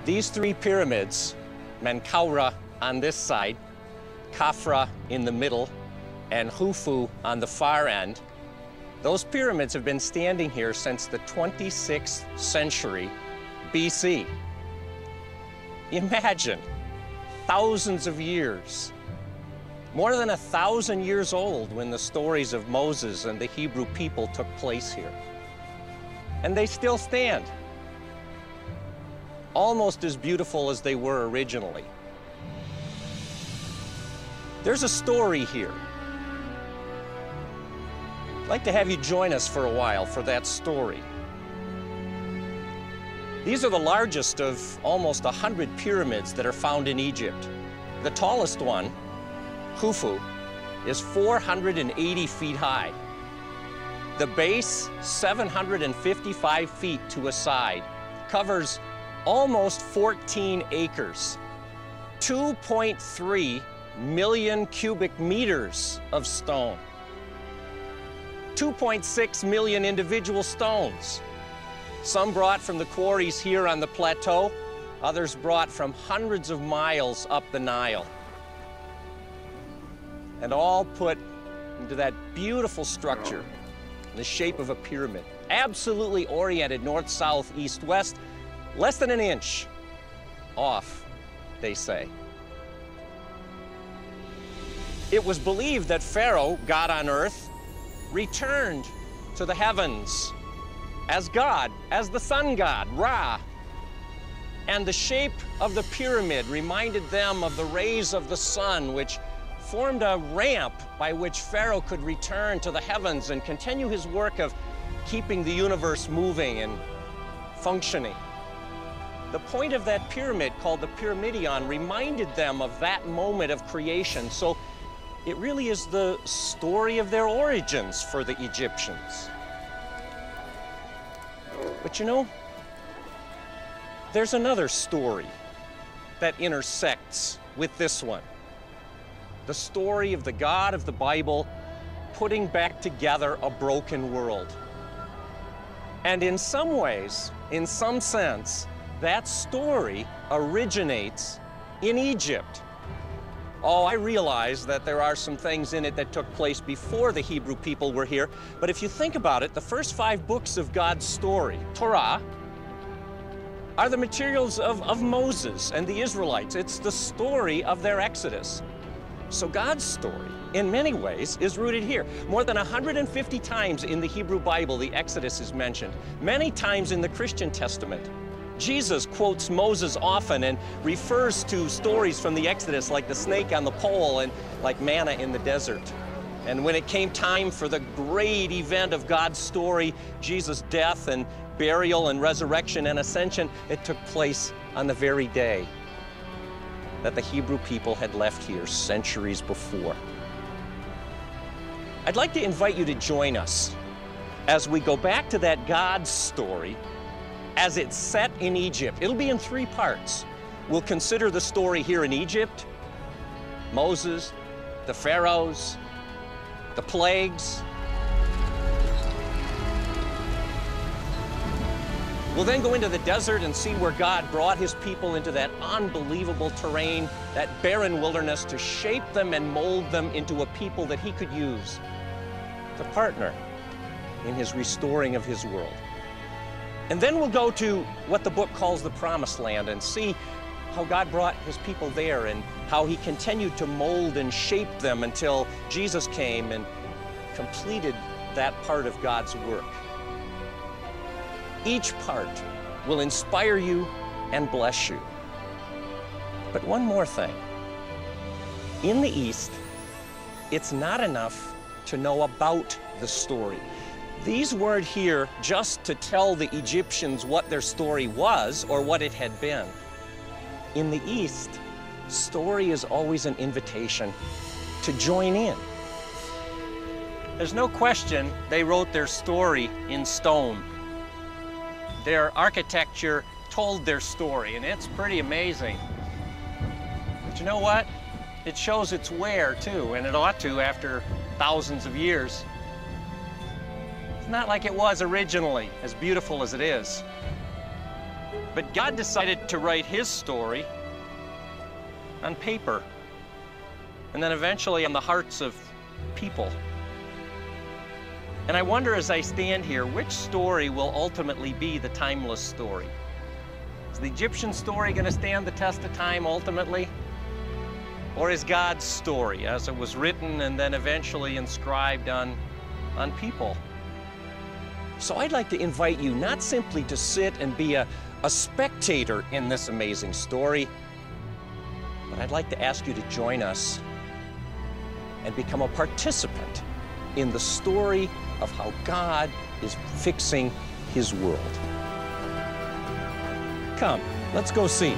These three pyramids, Menkaura on this side, Khafra in the middle, and Khufu on the far end, those pyramids have been standing here since the 26th century BC. Imagine, thousands of years, more than 1,000 years old when the stories of Moses and the Hebrew people took place here. And they still stand, almost as beautiful as they were originally. There's a story here. I'd like to have you join us for a while for that story. These are the largest of almost 100 pyramids that are found in Egypt. The tallest one, Khufu, is 480 feet high. The base, 755 feet to a side, covers almost 14 acres, 2.3 million cubic meters of stone, 2.6 million individual stones, some brought from the quarries here on the plateau, others brought from hundreds of miles up the Nile, and all put into that beautiful structure in the shape of a pyramid, absolutely oriented north, south, east, west, less than an inch off, they say. It was believed that Pharaoh, God on earth, returned to the heavens as God, as the sun god, Ra. And the shape of the pyramid reminded them of the rays of the sun, which formed a ramp by which Pharaoh could return to the heavens and continue his work of keeping the universe moving and functioning. The point of that pyramid, called the Pyramidion, reminded them of that moment of creation. So it really is the story of their origins for the Egyptians. But you know, there's another story that intersects with this one. The story of the God of the Bible putting back together a broken world. And in some ways, in some sense, that story originates in Egypt. Oh, I realize that there are some things in it that took place before the Hebrew people were here, but if you think about it, the first 5 books of God's story, Torah, are the materials of Moses and the Israelites. It's the story of their exodus. So God's story, in many ways, is rooted here. More than 150 times in the Hebrew Bible, the Exodus is mentioned. Many times in the Christian Testament. Jesus quotes Moses often and refers to stories from the Exodus like the snake on the pole and like manna in the desert. And when it came time for the great event of God's story, Jesus' death and burial and resurrection and ascension, it took place on the very day that the Hebrew people had left here centuries before. I'd like to invite you to join us as we go back to that God story as it's set in Egypt. It'll be in 3 parts. We'll consider the story here in Egypt, Moses, the pharaohs, the plagues. We'll then go into the desert and see where God brought his people into that unbelievable terrain, that barren wilderness, to shape them and mold them into a people that he could use to partner in his restoring of his world. And then we'll go to what the book calls the Promised Land and see how God brought his people there and how he continued to mold and shape them until Jesus came and completed that part of God's work. Each part will inspire you and bless you. But one more thing. In the East, it's not enough to know about the story. These weren't here just to tell the Egyptians what their story was or what it had been. In the East, story is always an invitation to join in. There's no question they wrote their story in stone. Their architecture told their story, and it's pretty amazing. But you know what? It shows its wear, too, and it ought to after thousands of years. It's not like it was originally, as beautiful as it is. But God decided to write his story on paper, and then eventually on the hearts of people. And I wonder as I stand here, which story will ultimately be the timeless story? Is the Egyptian story going to stand the test of time ultimately? Or is God's story, as it was written and then eventually inscribed on people? So I'd like to invite you not simply to sit and be a spectator in this amazing story, but I'd like to ask you to join us and become a participant in the story of how God is fixing his world. Come, let's go see.